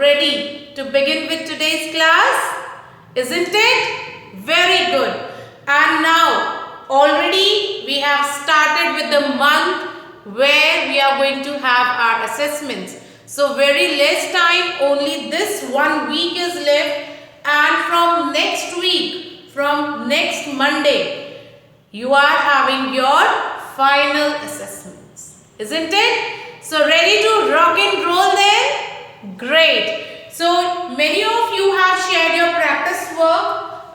ready to begin with today's class? Isn't it? Very good. And now already we have started with the month where we are going to have our assessments. So very less time, only this 1 week is left, and from next week, from next Monday, you are having your final assessments. Isn't it? So ready to rock and roll then? Great. So many of you have shared your practice work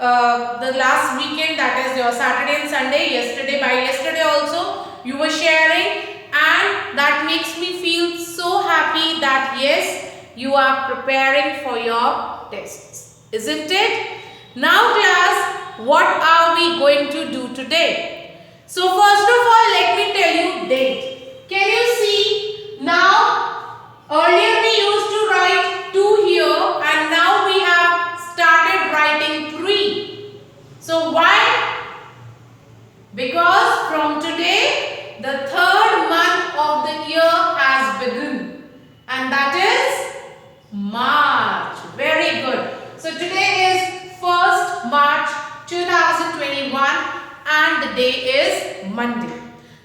the last weekend, that is your Saturday and Sunday. By yesterday also you were sharing, and that makes me feel so happy that yes, you are preparing for your tests. Isn't it? Now class, what are we going to do today? So first of all, let me tell you date. Can you see now? Earlier we used to write 2 here, and now we have started writing 3. So why? Because from today the 3rd month of the year has begun, and that is March. Very good. So today is 1st March 2021 and the day is Monday.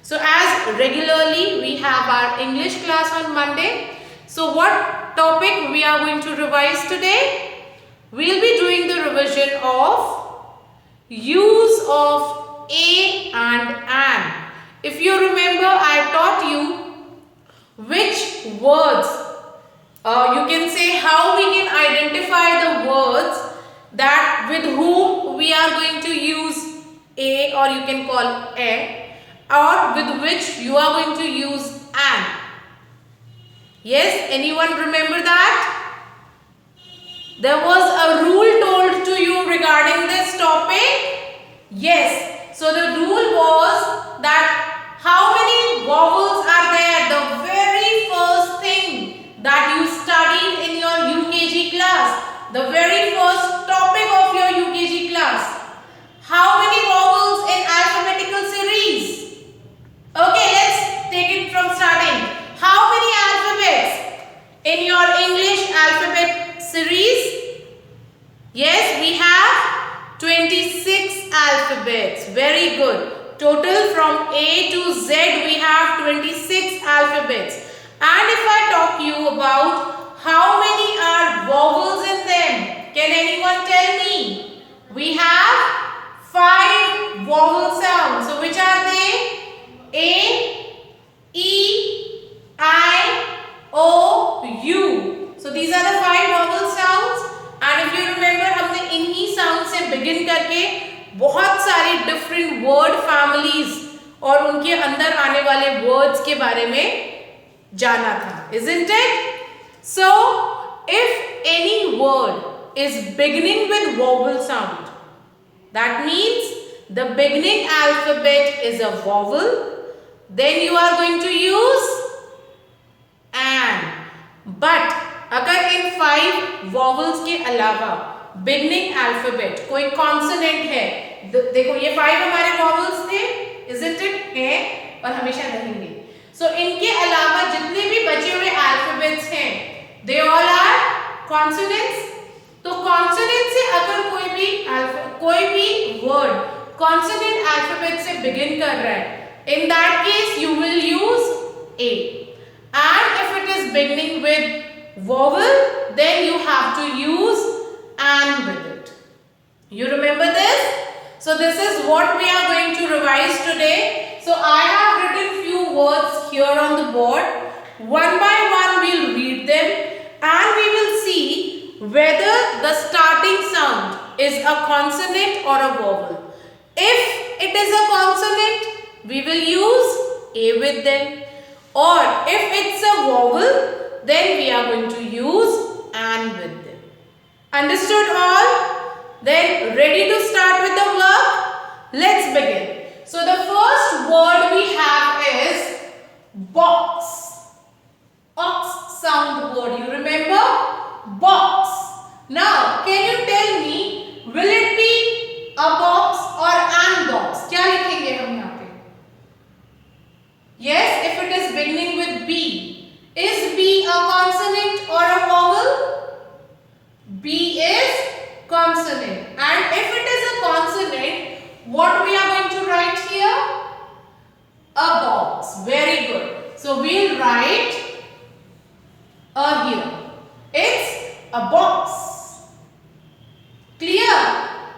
So as regularly we have our English class on Monday. So what topic we are going to revise today? We will be doing the revision of use of a and an. If you remember, I taught you which words, you can say how we can identify the words that with whom we are going to use a, or you can call a, or with which you are going to use an. Yes, anyone remember that? There was a rule told to you regarding this topic. Yes, so the rule was that how many vowels are there? The very first thing that you studied in your UKG class, the very first topic of your UKG class. How many vowels in alphabetical series? Okay, let's take it from starting. How many alphabets in your English alphabet series? Yes, we have 26 alphabets. Very good. Total from A to Z we have 26 alphabets. And if I talk you about how many are vowels in them, can anyone tell me? We have 5 vowel sounds. So which are they? A, E, I, O, U. So these are the 5 vowel sounds. And if you remember, हमने इन्हीं sounds से begin करके बहुत सारी different word families और उनके अंदर आने वाले words के बारे में जाना था. Isn't it? So, if any word is beginning with vowel sound, that means the beginning alphabet is a vowel, then you are going to use an. But अगर इन 5 vowels के अलावा beginning alphabet कोई consonant है, देखो ये 5 हमारे vowels थे, isn't it? है और हमेशा रहेंगे. So इनके अलावा जितने भी बचे हुए alphabets हैं, they all are consonants. तो consonant से अगर कोई भी word consonant alphabet से begin कर रहा है, in that case you will use a. And if it is beginning with vowel, then you have to use an with it. You remember this? So this is what we are going to revise today. So I have written few words here on the board. One by one we will read them and we will see whether the starting sound is a consonant or a vowel. If it is a consonant, we will use a with them. Or if it's a vowel, then we are going to use an with them. Understood all? Then ready to start with the work? Let's begin. So the first word we have is box. Ox sound word. You remember? Box. Now, can you tell me, will it be a box or an box? क्या लिखेंगे हम यहाँ पे? Yes, if it is beginning with B. Is B a consonant or a vowel? we'll write a here. It's a box. Clear?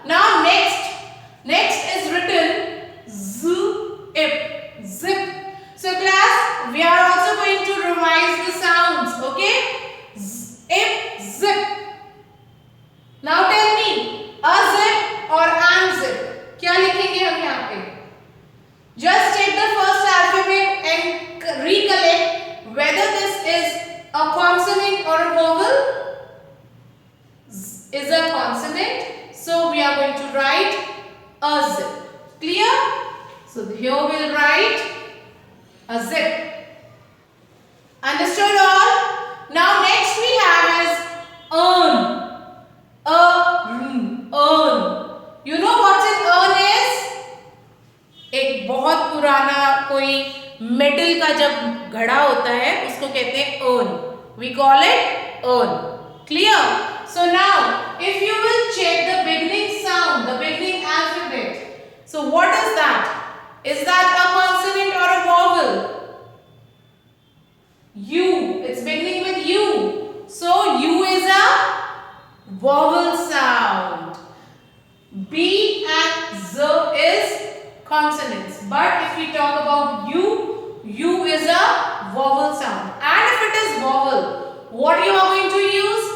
Now next is written zip. Zip. So class, we are also going to revise the sounds. Okay? Zip, zip. Now tell me, a zip or an zip? क्या लिखेंगे हम यहाँ पे? Just take the first alphabet and recollect whether this is a consonant or a vowel. Z is a consonant, so we are going to write a zip. Clear? So here we'll write a zip. Understood all? Now next we have is earn. Earn. You know what an earn is? एक बहुत पुराना कोई metal का जब घड़ा होता है उसको कहते हैं earn. We call it urn. Clear? So now if you will check the beginning sound, the beginning alphabet. So what is that? Is that a consonant or a vowel? U. It's beginning with U. So U is a vowel sound. B and Z is consonants. But if we talk about U is a vowel sound. And if it is vowel, what you are going to use?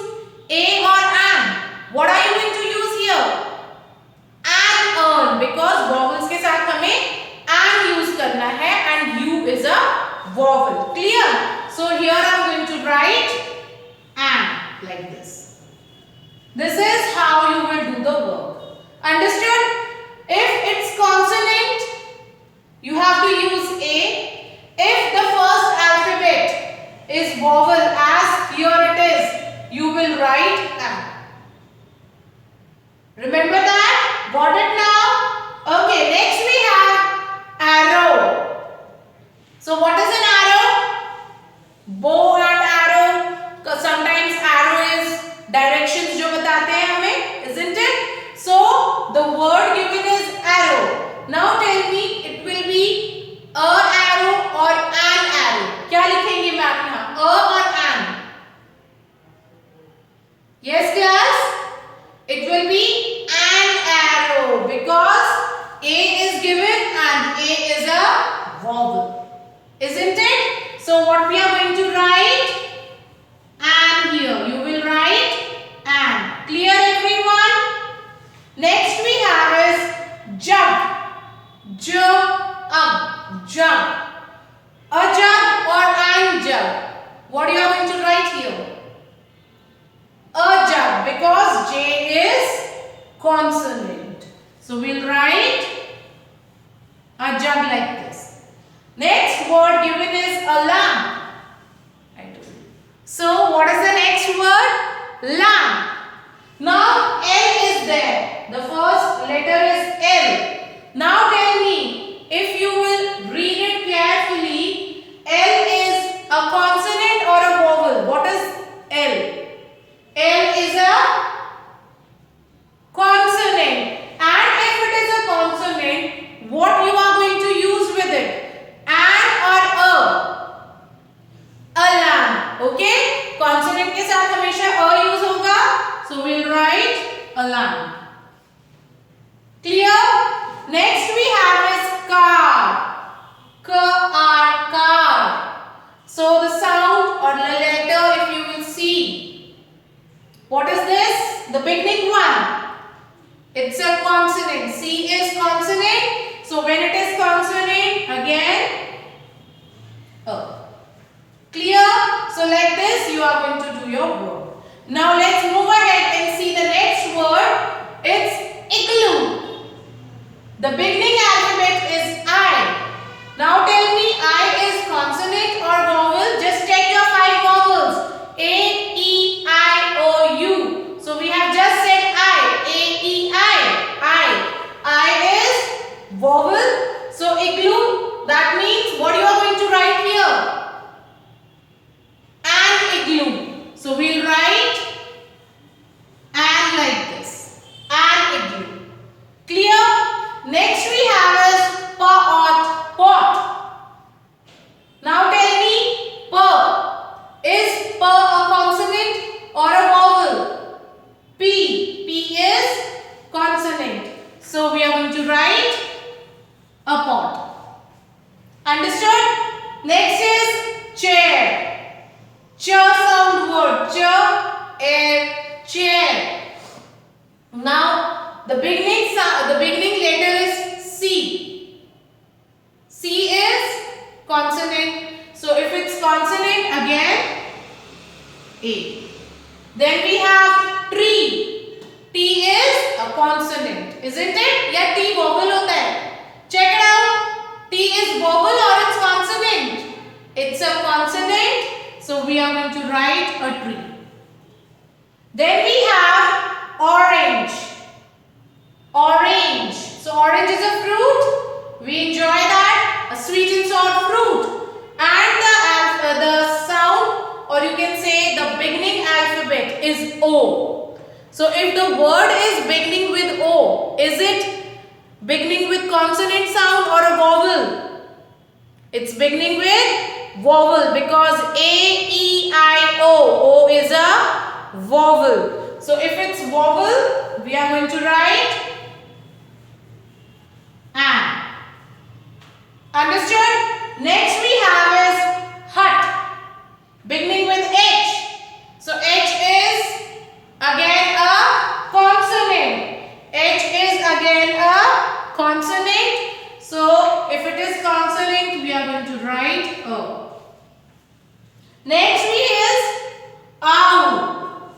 A or an? What are you going to use here? An, earn. Because vowels के साथ हमें an use करना है and U is a vowel. Clear? So here I am going to write an like this. This is how you will do the work. Understood? If it's consonant, you have to use A. If the first alphabet is vowel, as here it is, you will write an. Remember that? Got it now? Okay, next we have arrow. So what is an arrow? Bow and arrow. Because sometimes arrow is directions जो बताते हैं हमें, isn't it? So the word given is arrow. Now tell me, it will be a arrow or an arrow. क्या लिखेंगे ma'am यहाँ? A or an? Yes class? It will be an arrow because A is given and A is a vowel. Isn't it? So what we are going to write? An here. You will write an. Clear everyone? Next we have is jug. Jug. A jug or an jug. What you are going to write here? A jug because J is consonant. So we'll write a jug like this. Next word given is a lamp. So what is the next word? Lamp. Now L is there. The first letter is L. Now tell me, if you will read it carefully, L is a consonant or a vowel. What is L? L is a consonant. And if it is a consonant, what you are going to use with it? An or a? A lamp. Okay? Consonant के साथ हमेशा a use होगा. So we'll write a lamp. Clear? Next we have is car. Car. So the sound or the letter, if you will see. What is this? The beginning one. It's a consonant. C is consonant. So when it is consonant, again, a. Clear? So like this, you are going to do your work. Now let's move ahead and see the next word. It's igloo. The beginning alphabet is I. Now tell me, I is consonant or vowel? Just take your 5 vowels. A, E, I, O, U. So we have just said I. A, E, I. I is vowel. So igloo, that means what you are going to write here? An igloo. So we'll write an like this. An igloo. Clear? Next we have is pot. Now tell me, A. Then we have tree. T is a consonant, isn't it? या T vowel होता है. Check it out. T is vowel or it's consonant? It's a consonant. So we are going to write a tree. Then we have orange. Orange. So orange is a fruit. We enjoy that. A sweet and sour fruit. And the sound, or you can say the beginning alphabet is O. So if the word is beginning with O, is it beginning with consonant sound or a vowel? It's beginning with vowel because A, E, I, O. O is a vowel. So if it's vowel, we are going to write an. Understood? Next we have is hut, beginning with H. So H is again a consonant. H is again a consonant. So if it is consonant, we are going to write O. Next we is owl.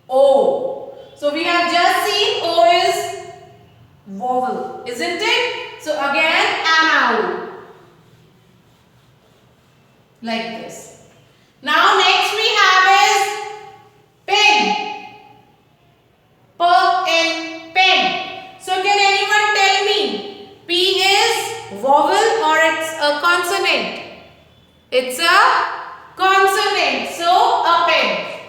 O. So we have just seen O is vowel, isn't it? So again an owl. Like this. Now next we have is pen. P-N, pen. So can anyone tell me P is vowel or it's a consonant? It's a consonant. So a pen.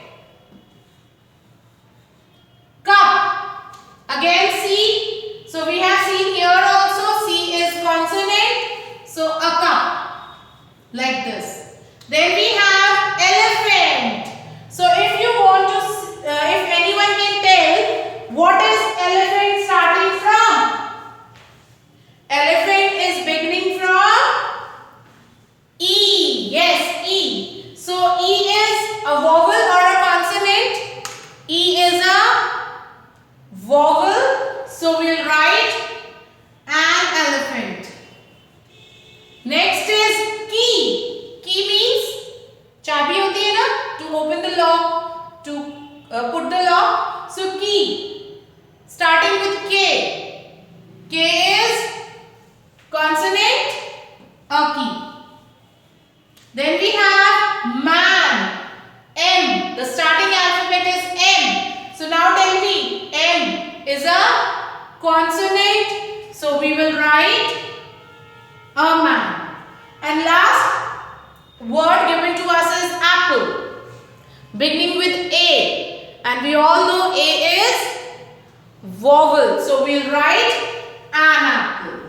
Cup. Again C. So we have seen here also C is consonant. So a cup. Like this. Then we have elephant. So if you want to, if anyone can tell, what is elephant starting from? Elephant is beginning from E. Yes, E. So E is a vowel or a consonant? E is a vowel. So we will write an elephant. Next is key. Key means चाबी होती है ना, to open the lock, to put the lock. So key, starting with K. K is consonant, a key. Then we have man. M. The starting alphabet is M. So now tell me, M is a consonant. So we will write a man. And last word given to us is apple, beginning with A, and we all know A is vowel, so we'll write an apple.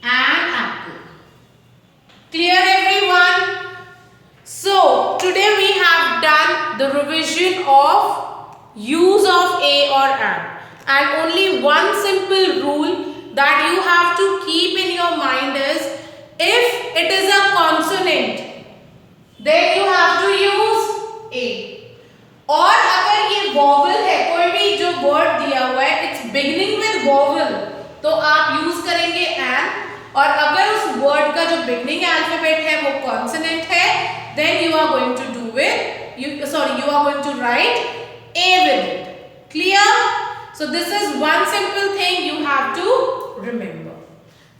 An apple. Clear everyone? So today we have done the revision of use of A or an, and only one simple rule that you have to keep in your mind is, if it is a consonant, then you have to use A. और अगर ये vowel है, कोई भी जो word दिया हुआ है, it's beginning with vowel, तो आप use करेंगे an. और अगर उस word का जो beginning alphabet है वो consonant है, then you are going to do it. You are going to write A with it. Clear? So this is one simple thing you have to remember.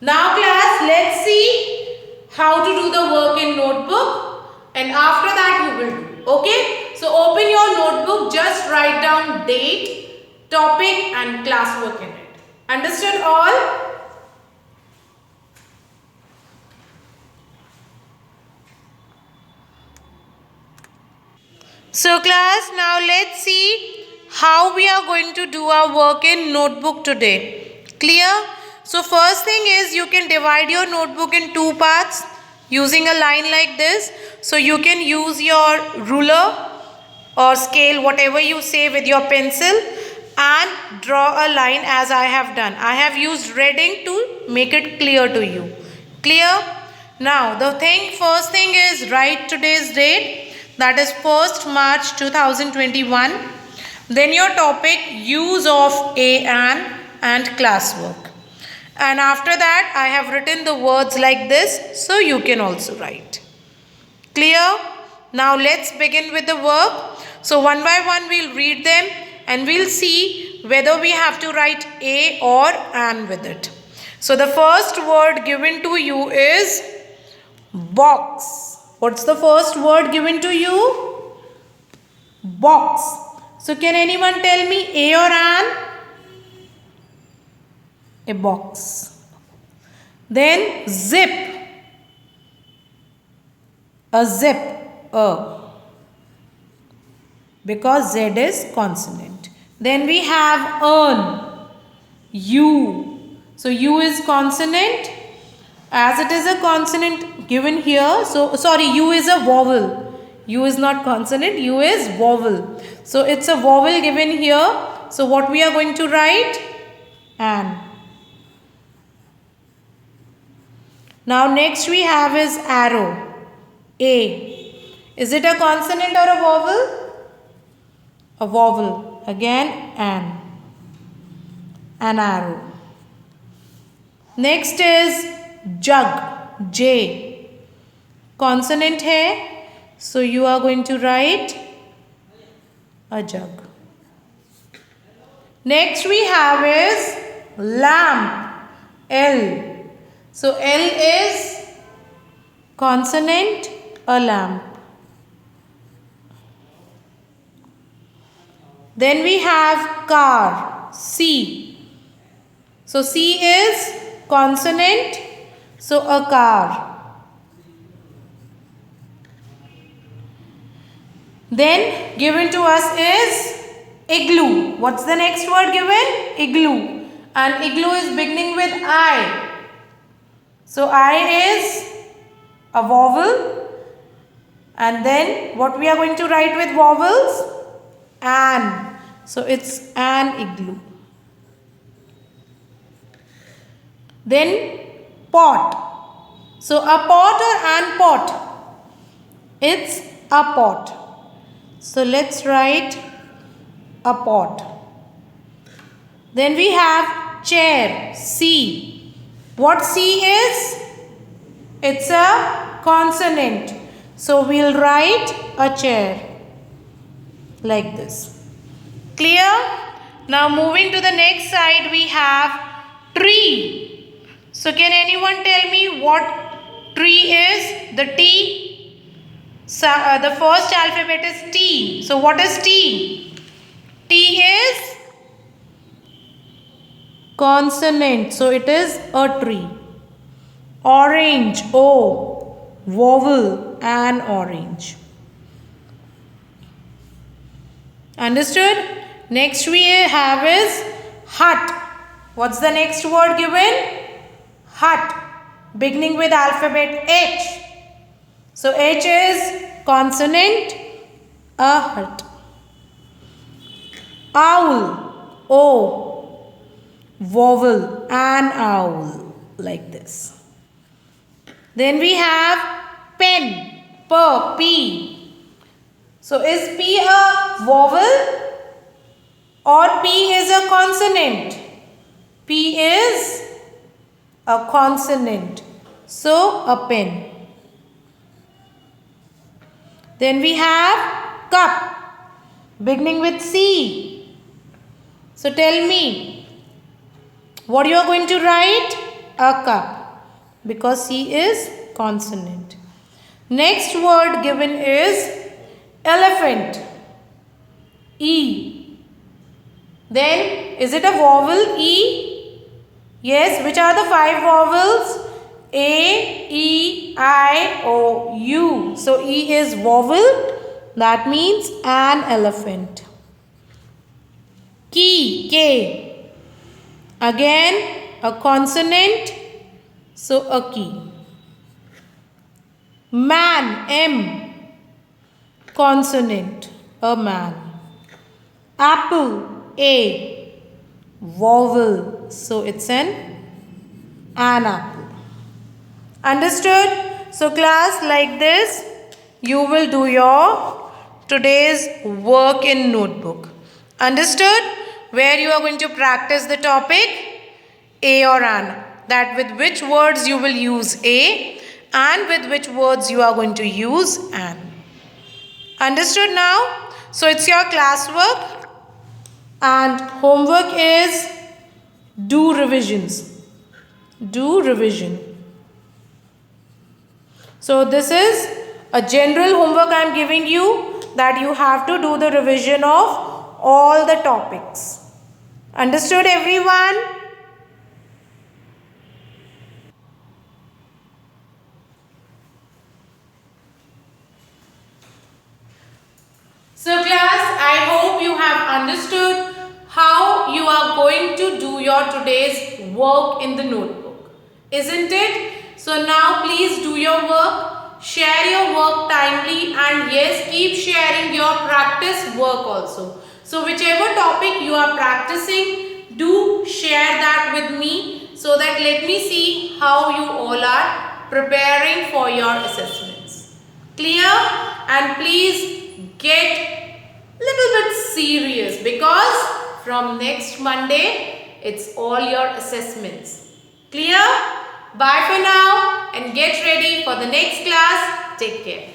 Now class, let's see how to do the work in notebook, and after that you will do. Okay? So open your notebook, just write down date, topic and class work in it. Understood all? So class, now let's see how we are going to do our work in notebook today. Clear? So first thing is, you can divide your notebook in two parts using a line like this. So you can use your ruler or scale, whatever you say, with your pencil and draw a line as I have done. I have used red ink to make it clear to you. Clear? Now the first thing is, write today's date, that is 1st March 2021. Then your topic, use of A and classwork. And after that I have written the words like this, so you can also write. Clear? Now let's begin with the work. So one by one we'll read them and we'll see whether we have to write a or an with it. So the first word given to you is box. What's the first word given to you? Box. So can anyone tell me a or an? A box. Then zip. A zip. Because Z is consonant. Then we have earn. U. So U is consonant. As it is a consonant given here. So sorry, U is a vowel. U is not consonant. U is vowel. So it's a vowel given here. So what we are going to write? An. Now next we have is arrow. A. Is it a consonant or a vowel? A vowel. Again an. An arrow. Next is jug. J. Consonant hai. So you are going to write a jug. Next we have is lamp. L. So L is consonant, a lamp. Then we have car. C. So C is consonant, so a car. Then given to us is igloo. What's the next word given? Igloo. And igloo is beginning with I. So I is a vowel. And then what we are going to write with vowels? An. So it's an igloo. Then pot. So a pot or an pot? It's a pot. So let's write a pot. Then we have chair. C. What C is? It's a consonant. So we'll write a chair like this. Clear? Now moving to the next side we have tree. So can anyone tell me what tree is? The T. So, the first alphabet is T. So what is T? T is consonant. So it is a tree. Orange. O. Vowel. An orange. Understood? Next we have is hut. What's the next word given? Hut. Beginning with alphabet H. So H is consonant. A hut. Owl. O. Vowel. An owl. Like this. Then we have pen. P. So is P a vowel or P is a consonant? P is a consonant. So a pen. Then we have cup. Beginning with C. So tell me, what you are going to write? A cup. Because C is consonant. Next word given is elephant. E. Then is it a vowel? E. Yes. Which are the 5 vowels? A, E, I, O, U. So E is vowel. That means an elephant. Key. K. Again a consonant. So a key. Man. M. Consonant. A man. Apple. A. Vowel. So it's an apple. Understood? So class, like this you will do your today's work in notebook. Understood? Where you are going to practice the topic a or an. That with which words you will use a and with which words you are going to use an. Understood now? So it's your classwork and homework is do revisions. Do revision. So this is a general homework I am giving you, that you have to do the revision of all the topics. Understood everyone? So class, I hope you have understood how you are going to do your today's work in the notebook. Isn't it? So now please do your work, share your work timely, and yes, keep sharing your practice work also. So whichever topic you are practicing, do share that with me, so that let me see how you all are preparing for your assessments. Clear? And please get little bit serious, because from next Monday it's all your assessments. Clear? Bye for now and get ready for the next class. Take care.